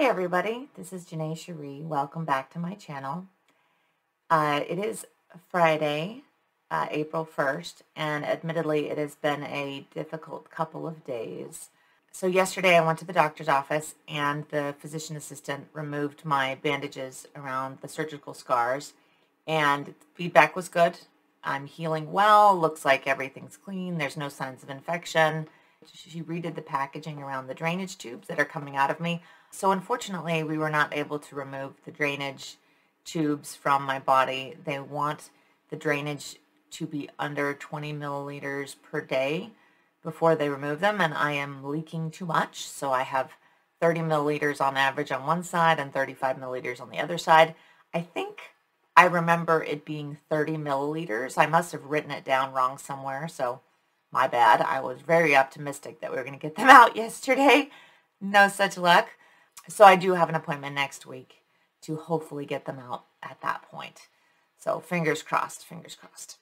Hey everybody, this is Janae Cherie. Welcome back to my channel. It is Friday, April 1st, and admittedly it has been a difficult couple of days. So yesterday I went to the doctor's office and the physician assistant removed my bandages around the surgical scars, and feedback was good. I'm healing well, looks like everything's clean, there's no signs of infection. She redid the packaging around the drainage tubes that are coming out of me. So unfortunately, we were not able to remove the drainage tubes from my body. They want the drainage to be under 20 milliliters per day before they remove them, and I am leaking too much. So I have 30 milliliters on average on one side and 35 milliliters on the other side. I think I remember it being 30 milliliters. I must have written it down wrong somewhere, so my bad. I was very optimistic that we were going to get them out yesterday. No such luck. So I do have an appointment next week to hopefully get them out at that point. So fingers crossed, fingers crossed.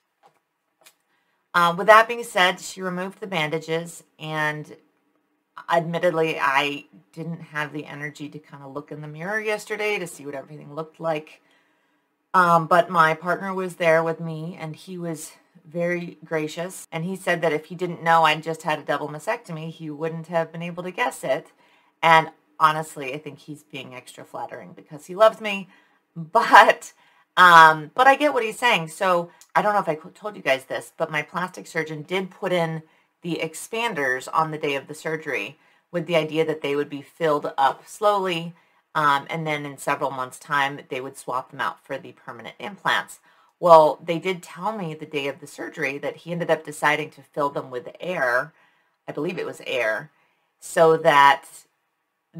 With that being said, she removed the bandages, and admittedly, I didn't have the energy to kind of look in the mirror yesterday to see what everything looked like. But my partner was there with me, and he was very gracious, and he said that if he didn't know I'd just had a double mastectomy, he wouldn't have been able to guess it. And honestly, I think he's being extra flattering because he loves me, but I get what he's saying. So I don't know if I told you guys this, but my plastic surgeon did put in the expanders on the day of the surgery with the idea that they would be filled up slowly, and then in several months' time, they would swap them out for the permanent implants. Well, they did tell me the day of the surgery that he ended up deciding to fill them with air, I believe it was air, so that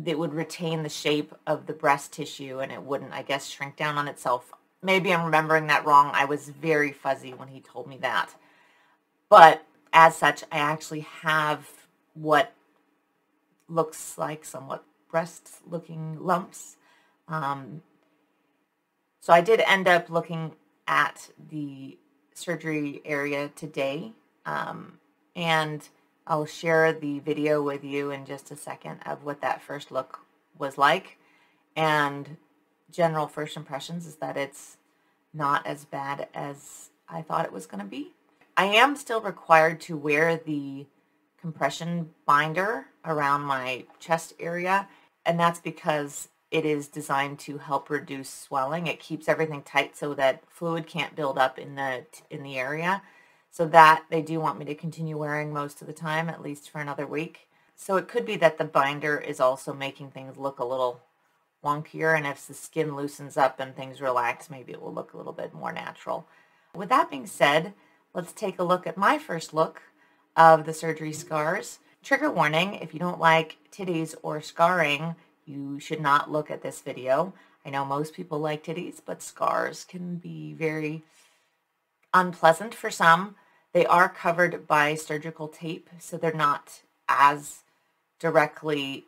it would retain the shape of the breast tissue and it wouldn't, I guess, shrink down on itself. Maybe I'm remembering that wrong. I was very fuzzy when he told me that. But as such, I actually have what looks like somewhat breast-looking lumps. So I did end up looking at the surgery area today, and I'll share the video with you in just a second of what that first look was like. And general first impressions is that it's not as bad as I thought it was going to be. I am still required to wear the compression binder around my chest area, and that's because it is designed to help reduce swelling. It keeps everything tight so that fluid can't build up in the area. So that they do want me to continue wearing most of the time, at least for another week. So it could be that the binder is also making things look a little wonkier, and if the skin loosens up and things relax, maybe it will look a little bit more natural. With that being said, let's take a look at my first look of the surgery scars. Trigger warning, if you don't like titties or scarring, you should not look at this video. I know most people like titties, but scars can be very unpleasant for some. They are covered by surgical tape, so they're not as directly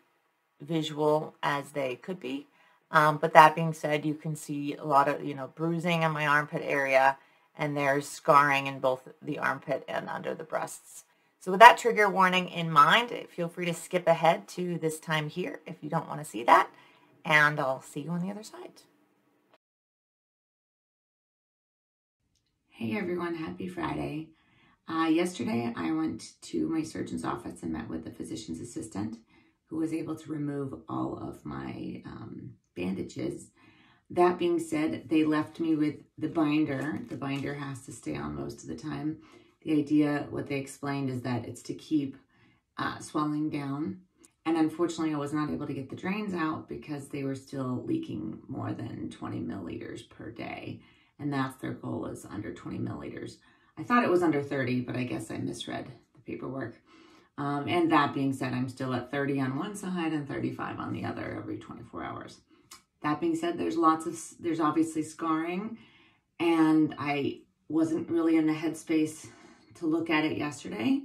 visual as they could be. But that being said, you can see a lot of, bruising in my armpit area, and there's scarring in both the armpit and under the breasts. So with that trigger warning in mind, feel free to skip ahead to this time here if you don't want to see that, and I'll see you on the other side. Hey everyone, happy Friday. Yesterday I went to my surgeon's office and met with the physician's assistant who was able to remove all of my bandages. That being said, they left me with the binder. The binder has to stay on most of the time. The idea, what they explained, is that it's to keep swelling down. And unfortunately, I was not able to get the drains out because they were still leaking more than 20 milliliters per day. And that's their goal, is under 20 milliliters. I thought it was under 30, but I guess I misread the paperwork. And that being said, I'm still at 30 on one side and 35 on the other every 24 hours. That being said, there's obviously scarring, and I wasn't really in the headspace to look at it yesterday,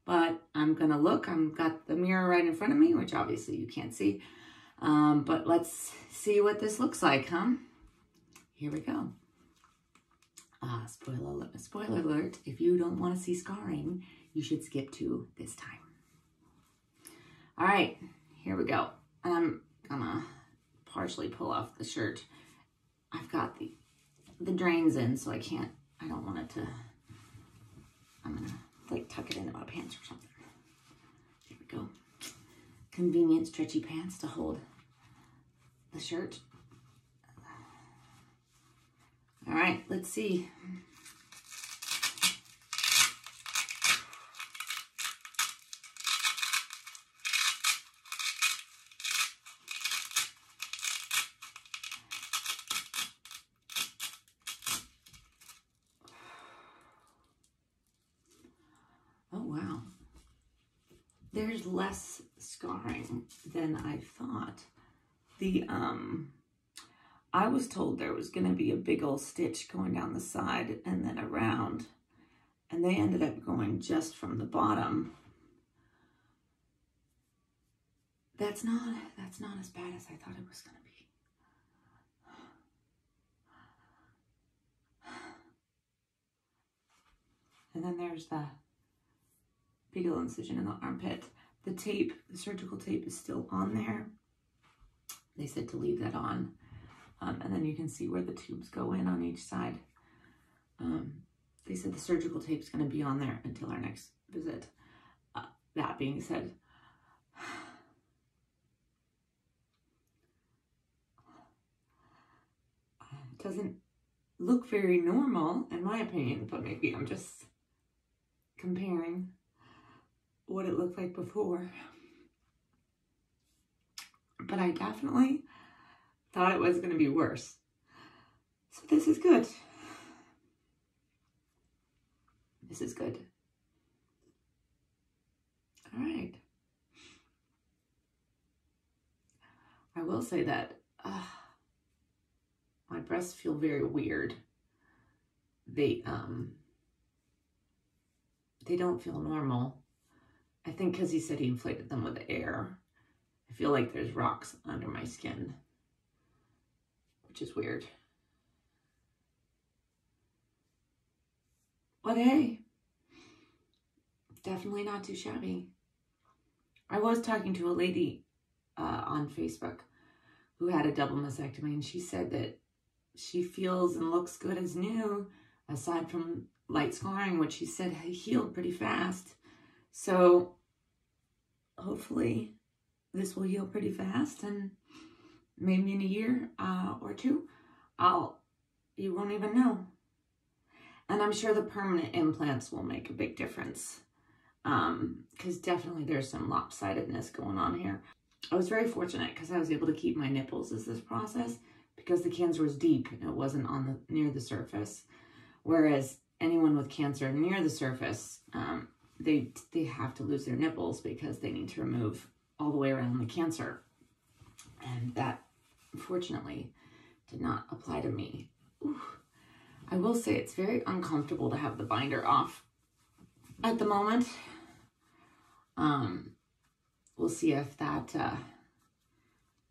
but I'm gonna look. I've got the mirror right in front of me, which obviously you can't see, but let's see what this looks like, huh? Here we go. Spoiler alert, if you don't want to see scarring, you should skip to this time. All right, here we go. I'm gonna partially pull off the shirt. I've got the drains in, so I don't want it to, I'm gonna like tuck it into my pants or something. There we go. Convenient stretchy pants to hold the shirt. All right, let's see. Oh, wow. There's less scarring than I thought. I was told there was going to be a big old stitch going down the side and then around, and they ended up going just from the bottom. That's not as bad as I thought it was going to be. And then there's the big old incision in the armpit. The tape, the surgical tape is still on there. They said to leave that on. And then you can see where the tubes go in on each side. They said the surgical tape is going to be on there until our next visit. That being said, it doesn't look very normal in my opinion, but maybe I'm just comparing what it looked like before. But I definitely thought it was going to be worse. So this is good. This is good. All right. I will say that my breasts feel very weird. They don't feel normal. I think because he said he inflated them with air. I feel like there's rocks under my skin, which is weird. But hey, definitely not too shabby. I was talking to a lady on Facebook who had a double mastectomy, and she said that she feels and looks good as new, aside from light scarring, which she said healed pretty fast. So hopefully this will heal pretty fast, and maybe in a year or two, you won't even know. And I'm sure the permanent implants will make a big difference, because definitely there's some lopsidedness going on here. I was very fortunate because I was able to keep my nipples as this process, because the cancer was deep and it wasn't near the surface. Whereas anyone with cancer near the surface, they have to lose their nipples because they need to remove all the way around the cancer. And that, fortunately, did not apply to me. Ooh. I will say it's very uncomfortable to have the binder off at the moment. We'll see if that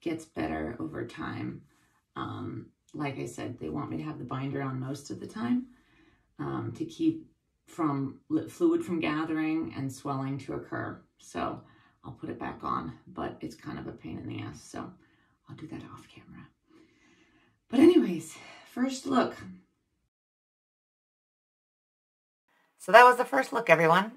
gets better over time. Like I said, they want me to have the binder on most of the time to keep fluid from gathering and swelling to occur. So I'll put it back on, but it's kind of a pain in the ass. So I'll do that off camera. But anyways, first look. So that was the first look, everyone.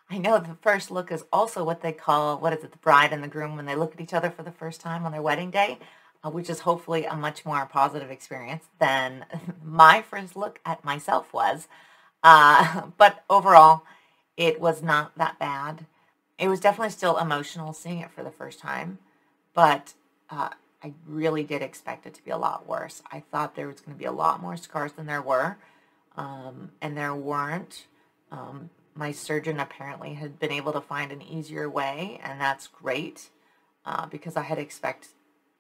I know the first look is also what they call, the bride and the groom when they look at each other for the first time on their wedding day, which is hopefully a much more positive experience than my first look at myself was. But overall, it was not that bad. It was definitely still emotional seeing it for the first time, but I really did expect it to be a lot worse. I thought there was going to be a lot more scars than there were, and there weren't. My surgeon apparently had been able to find an easier way, and that's great, because I had expected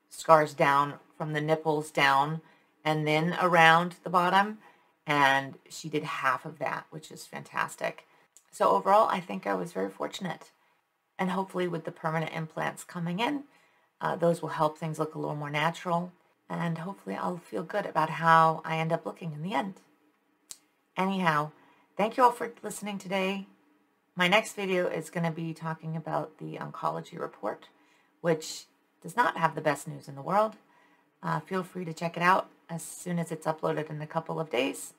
scars down from the nipples down and then around the bottom, and she did half of that, which is fantastic. So overall, I think I was very fortunate, and hopefully with the permanent implants coming in, those will help things look a little more natural, and hopefully I'll feel good about how I end up looking in the end. Anyhow, thank you all for listening today. My next video is going to be talking about the oncology report, which does not have the best news in the world. Feel free to check it out as soon as it's uploaded in a couple of days.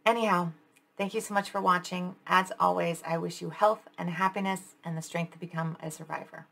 Anyhow, thank you so much for watching. As always, I wish you health and happiness and the strength to become a survivor.